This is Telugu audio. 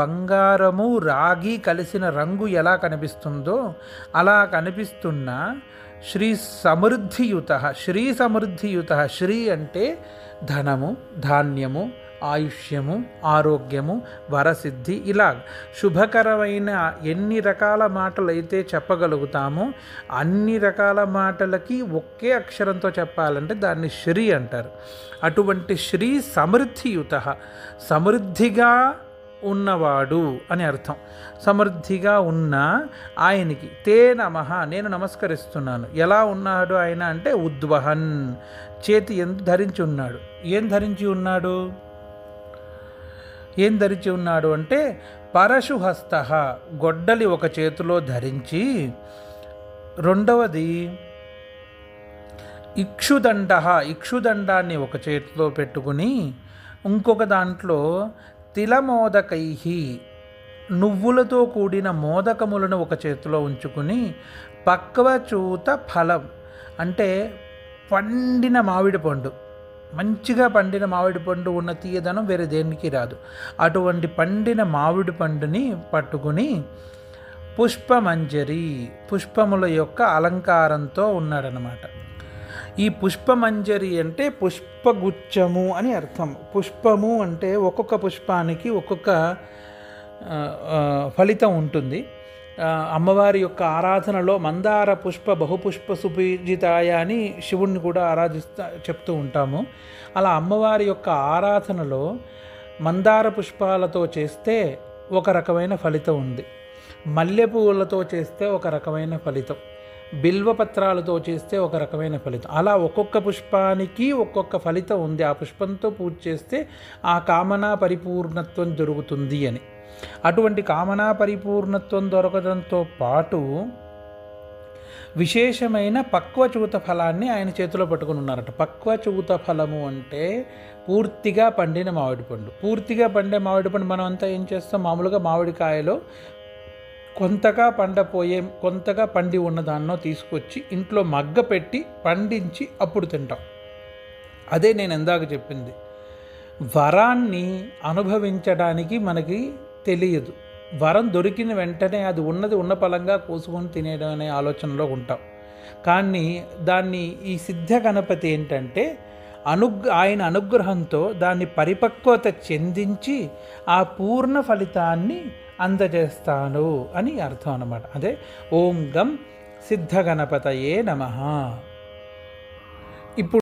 బంగారము రాగి కలిసిన రంగు ఎలా కనిపిస్తుందో అలా కనిపిస్తున్న శ్రీ సమృద్ధియుత, శ్రీ సమృద్ధియుత, శ్రీ అంటే ధనము, ధాన్యము, ఆయుష్యము, ఆరోగ్యము, వరసిద్ధి, ఇలా శుభకరమైన ఎన్ని రకాల మాటలు అయితే చెప్పగలుగుతామో అన్ని రకాల మాటలకి ఒకే అక్షరంతో చెప్పాలంటే దాన్ని శ్రీ అంటారు. అటువంటి శ్రీ సమృద్ధియుత, సమృద్ధిగా ఉన్నవాడు అని అర్థం. సమృద్ధిగా ఉన్న ఆయనకి తే నమః, నేను నమస్కరిస్తున్నాను. ఎలా ఉన్నాడు ఆయన అంటే ఉద్వహన్, చేతి ఎందు ధరించి ఉన్నాడు. ఏం ధరించి ఉన్నాడు? ఏం ధరించి ఉన్నాడు అంటే పరశుహస్త, గొడ్డలి ఒక చేతిలో ధరించి, రెండవది ఇక్షుదండ, ఇక్షుదండాన్ని ఒక చేతిలో పెట్టుకుని, ఇంకొక దాంట్లో తిలమోదకై, నువ్వులతో కూడిన మోదకములను ఒక చేతిలో ఉంచుకుని, పక్వచూత ఫలం అంటే పండిన మామిడి పండు, మంచిగా పండిన మామిడి పండు ఉన్న తీయదనం వేరే దేనికి రాదు. అటువంటి పండిన మామిడి పండుని పట్టుకుని పుష్పమంజరి, పుష్పముల యొక్క అలంకారంతో ఉన్నాడనమాట. ఈ పుష్పమంజరి అంటే పుష్పగుచ్చము అని అర్థం. పుష్పము అంటే ఒక్కొక్క పుష్పానికి ఒక్కొక్క ఫలితం ఉంటుంది. అమ్మవారి యొక్క ఆరాధనలో మందార పుష్ప బహుపుష్ప సుపూజితాయ అని శివుణ్ణి కూడా చెప్తూ ఉంటాము. అలా అమ్మవారి యొక్క ఆరాధనలో మందార పుష్పాలతో చేస్తే ఒక రకమైన ఫలితం ఉంది, మల్లెపూలతో చేస్తే ఒక రకమైన ఫలితం, బిల్వపత్రాలతో చేస్తే ఒక రకమైన ఫలితం. అలా ఒక్కొక్క పుష్పానికి ఒక్కొక్క ఫలితం ఉంది. ఆ పుష్పంతో పూజ చేస్తే ఆ కామనా పరిపూర్ణత్వం జరుగుతుంది అని. అటువంటి కామనా పరిపూర్ణత్వం దొరకడంతో పాటు విశేషమైన పక్వచూత ఫలాన్ని ఆయన చేతిలో పట్టుకుని ఉన్నారట. పక్వచూత ఫలము అంటే పూర్తిగా పండిన మామిడి పండు. పూర్తిగా పండే మామిడి పండు మనం అంతా ఏం చేస్తాం? మామూలుగా మామిడికాయలో కొంతగా పండి ఉన్న దాన్నో తీసుకొచ్చి ఇంట్లో మగ్గ పెట్టి పండించి అప్పుడు తింటాం. అదే నేను ఇందాక చెప్పింది. వరాన్ని అనుభవించడానికి మనకి తెలియదు. వరం దొరికిన వెంటనే అది ఉన్న ఫలంగా కోసుకొని తినేయడం అనే ఆలోచనలో ఉంటాం. కానీ దాన్ని ఈ సిద్ధ గణపతి ఏంటంటే ఆయన అనుగ్రహంతో దాన్ని పరిపక్వత చెందించి ఆ పూర్ణ ఫలితాన్ని అందజేస్తాను అని అర్థం అన్నమాట. అదే ఓం గం సిద్ధ గణపతయే నమః.